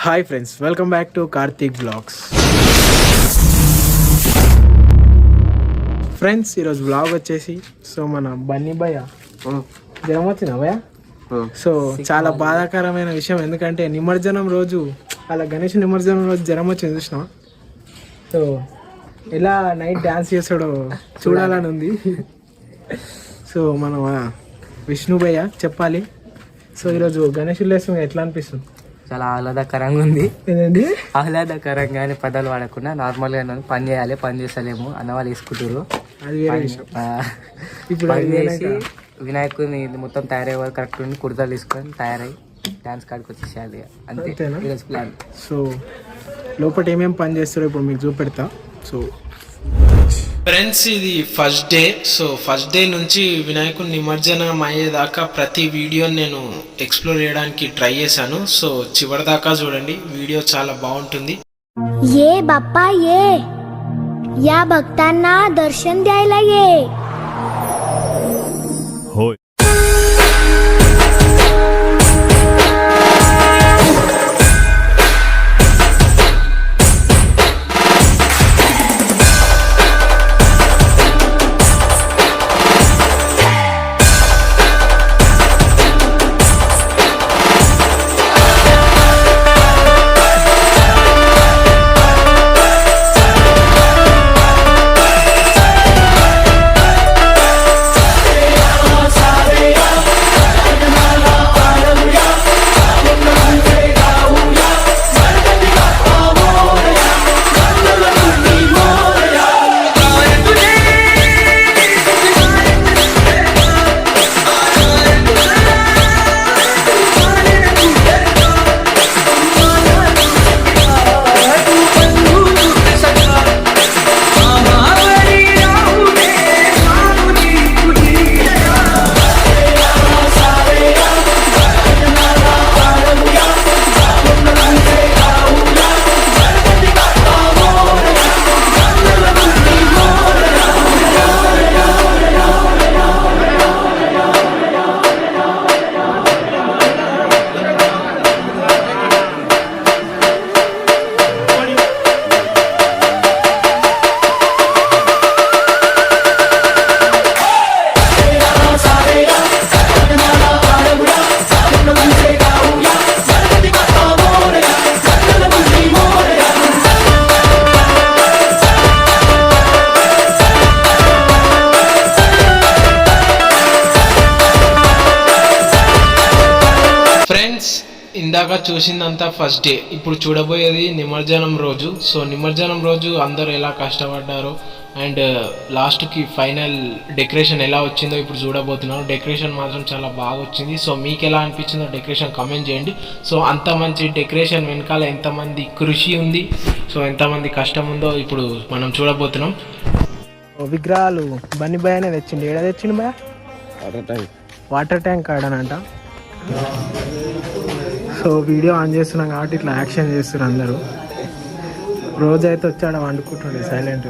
Hi friends, welcome back to Karthik blogs. Friends, ఈరోజు blog వచ్చేసి మన బన్నీ భయ్య జ్వరం వచ్చిందా భయ్య? సో చాలా బాధాకరమైన విషయం, ఎందుకంటే నిమజ్జనం రోజు అలా గణేష్ నిమజ్జనం రోజు జ్వరం వచ్చింది చూసినా. సో ఎలా నైట్ డ్యాన్స్ చేస్తాడో చూడాలని ఉంది. సో మనం విష్ణు భయ్య చెప్పాలి. సో ఈరోజు గణేష్ ఉల్లేసం ఎట్లా అనిపిస్తుంది? చాలా ఆహ్లాదకరంగా ఉంది. ఏంటండి ఆహ్లాదకరంగా పదాలు వాడకుండా నార్మల్గా పని చేయాలి, పని చేస్తలేము అన్న వాళ్ళు వేసుకుంటారు. అది వేరే విషయం. ఇప్పుడు పని చేసి వినాయకుడిని మొత్తం తయారయ్యే వాళ్ళు కరెక్ట్ ఉండి కుర్తాలు తీసుకొని తయారై డాన్స్ కాడికి వచ్చేసేయాలి, అంతే ఈరోజు ప్లాన్. సో లోపల ఏమేమి పని చేస్తారో ఇప్పుడు మీకు చూపెడతా. సో ఫ్రెండ్స్, ఇది first day. So first day నుంచి వినాయకుని నిమజ్జనం అయ్యేదాకా ప్రతి వీడియోని నేను ఎక్స్ప్లోర్ చేయడానికి ట్రై చేశాను. సో చివరి దాకా చూడండి, వీడియో చాలా బాగుంటుంది. ये बाप्पा ये या भक्तांना दर्शन द्यायला ये. होय. ఇందాక చూసిందంతా ఫస్ట్ డే. ఇప్పుడు చూడబోయేది నిమజ్జనం రోజు. సో నిమజ్జనం రోజు అందరూ ఎలా కష్టపడ్డారో అండ్ లాస్ట్కి ఫైనల్ డెకరేషన్ ఎలా వచ్చిందో ఇప్పుడు చూడబోతున్నాం. డెకరేషన్ మాత్రం చాలా బాగా వచ్చింది. సో మీకు ఎలా అనిపించిందో డెకరేషన్ కామెంట్ చేయండి. సో అంత మంచి డెకరేషన్ వెనకాల ఎంతమంది కృషి ఉంది, సో ఎంతమంది కష్టం ఉందో ఇప్పుడు మనం చూడబోతున్నాం. విగ్రహాలు బన్నీ భయ్య అనేది తెచ్చిండు. ఏడా తెచ్చిండు భయ్య? వాటర్ ట్యాంక్ ఆడనంట. సో వీడియో ఆన్ చేస్తున్నాం కాబట్టి ఇట్లా యాక్షన్ చేస్తున్నారు అందరూ. రోజైతే వచ్చాడు వండుకుంటుండే సైలెంట్.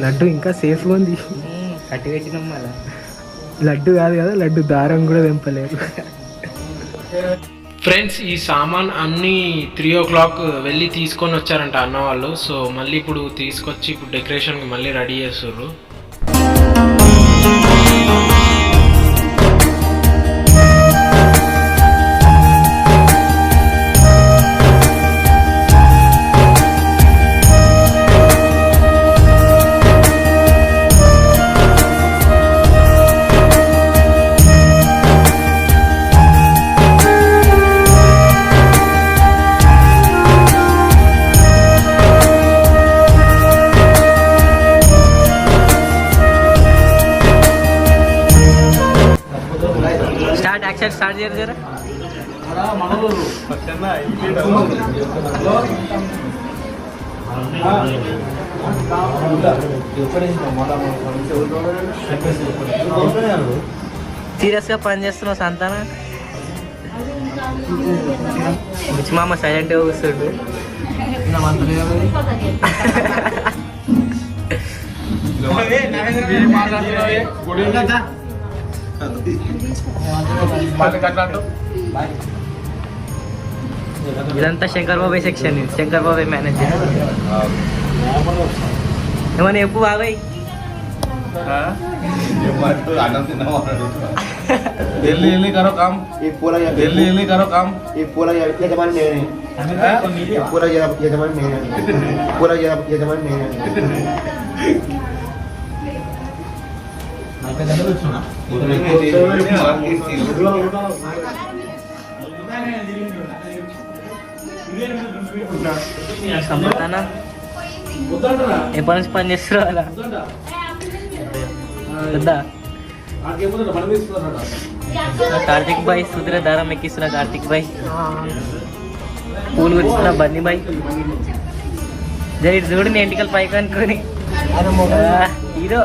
లడ్డు ఇంకా సేఫ్గా ఉంది. కట్టి పెట్టినాం మళ్ళీ. లడ్డు కాదు కదా, లడ్డు దారం కూడా తెంపలేదు. ఫ్రెండ్స్, ఈ సామాన్ అన్నీ 3 o'clock వెళ్ళి తీసుకొని వచ్చారంట అన్న వాళ్ళు. సో మళ్ళీ ఇప్పుడు తీసుకొచ్చి ఇప్పుడు డెకరేషన్కి మళ్ళీ రెడీ చేస్తుర్రు. స్టార్ట్ చేయరు జరా. సీరియస్గా పని చేస్తున్నావు సంతాన? మామ సైలెంట్గా కూర్చోడు. ఇదంతా శంకర్ బాబాయ్ సెక్షన్, శంకర్ బాబాయ్ మేనేజర్. ఏమన్నా చెప్పు బాబాయ్. दिल्ली दिल्ली करो काम, ये पूरा दिल्ली दिल्ली करो काम. ये पूरा ये जमान नहीं है, ये पूरा ये जमान नहीं है, पूरा ये जमान नहीं है. సంపతానా ఎప్పటి నుంచి పని చేస్తున్నారు అలా వద్దా? కార్తిక్ భాయ్ సుధీర దారం ఎక్కిస్తున్నా. కార్తిక్ భాయ్ పూలు గురిస్తున్నా. బన్నీ భాయ్ జరి చూడు నీ ఎంటికలు పైకి అనుకుని హీరో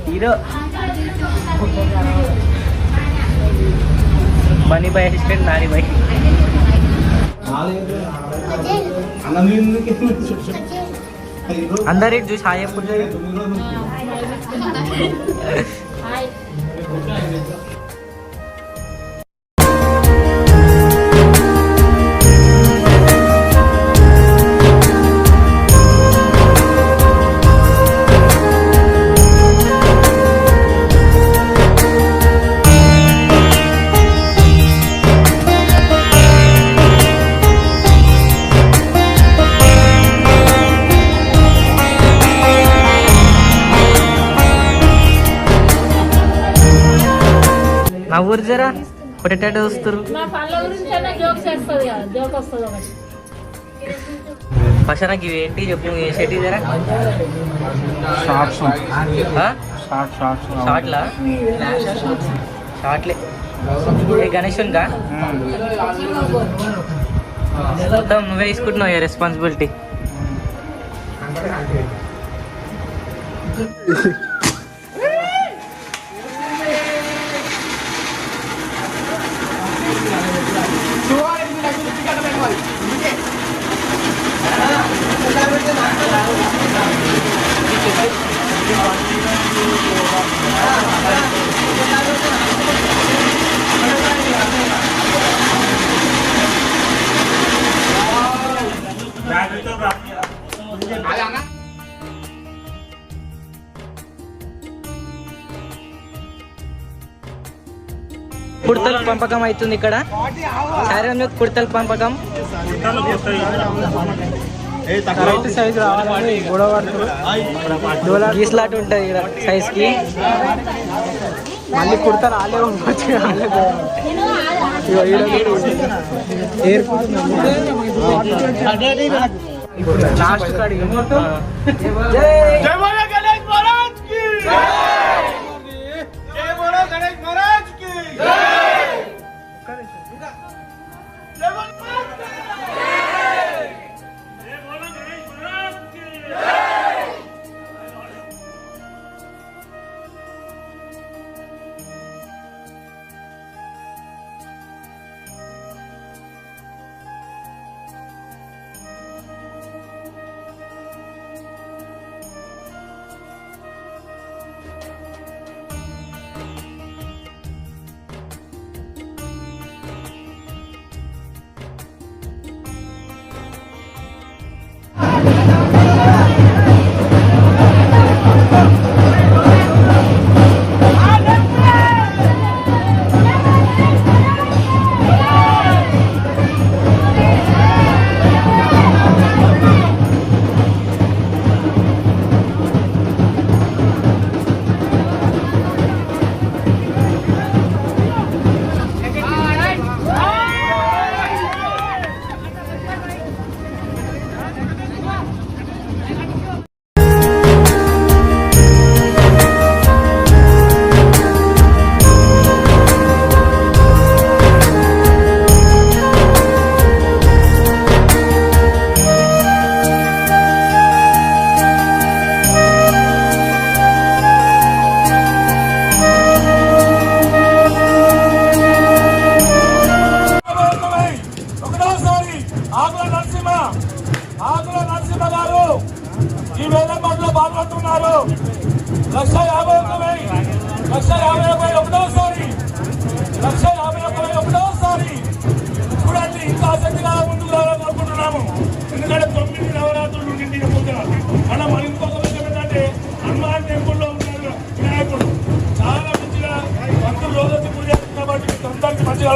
హీరో. బన్నీ భాయ్ అసిస్టెంట్ నాని భాయ్. అందరు ఇటు చూసి హాయ్ ఎప్పుడు నవ్వురు జరా పొట్టేటట్టు చూస్తారు. ఫస్ట్ ఇవి ఏంటి చెప్పు షెట్టి జరా. షార్ట్లా షార్ట్లే గణేష్ ఇంకా మొత్తం నువ్వే తీసుకుంటున్నావు రెస్పాన్సిబిలిటీ. కుర్తల పంపకం అవుతుంది ఇక్కడ. శారీరం యొక్క కుర్తల పంపకం. గీస్లాట్ ఉంటుంది ఇక్కడ సైజ్ కి. మళ్ళీ కుర్తా రాలే లాస్ట్ కాడి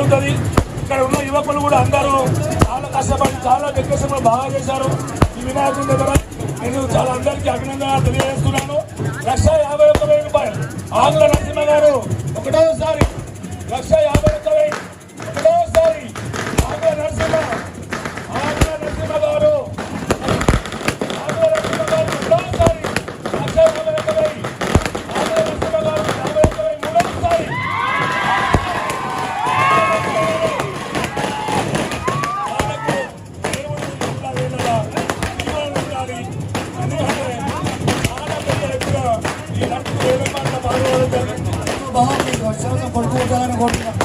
కలుగుతుంది. ఇక్కడ ఉన్న యువకులు కూడా అందరూ చాలా కష్టపడి చాలా డెకరేషన్ బాగా చేశారు. ఈ వినాయకుడి దగ్గర నేను చాలా అందరికీ అభినందనలు తెలియజేస్తున్నాను. 1,51,000 రూపాయలు. ఆంధ్ర నరసింహ గారు ఒకటోసారి 1,51,000 ఒకటోసారి ఆంధ్ర నరసింహ గారు ఒకటోసారి 1,51,000 పడుకోవడానికి కోరుతున్నాను.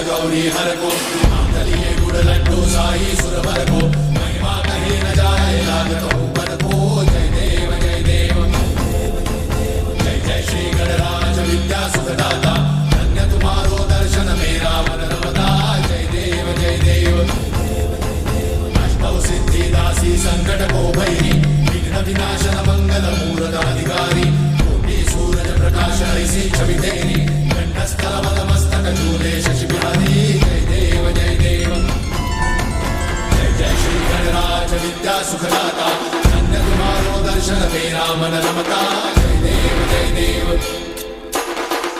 गौरी हर को मांगलिए गुड़ लड्डू साई सुर भर को महिमा कहे न जाए लागत ऊपर को जय देव जय देव जय जय श्री गणराज विद्या सुखदाता धन्य तुम्हारो दर्शन मेरा मन रमता जय देव अष्टौ सिद्धि दासी संकट को भैरी विघ्न विनाशन मंगल मूर्त अधिकारी कोटि सूरज प्रकाश ऐसी छवि तेरी कंठस्थल मस्तक झूले शशि बिहारी जय देव जय जय श्री गणराज विद्या सुखदाता धन्य तुम्हारो दर्शन मेरा मन रमता जय देव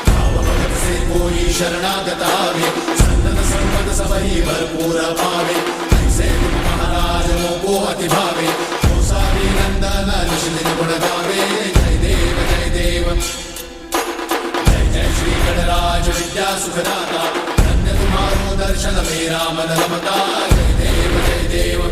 भाव भगत से कोई शरणागत आवे संतत संपद सबही भरपूर पावे ऐसे तुम महाराज मोको अति भावे सारी नंदन निश्चित गुण गावे जय देव जय जय श्री गणराज विद्या सुखदाता धन्य तुम्हारो दर्शन मेरा मन रमता जय देव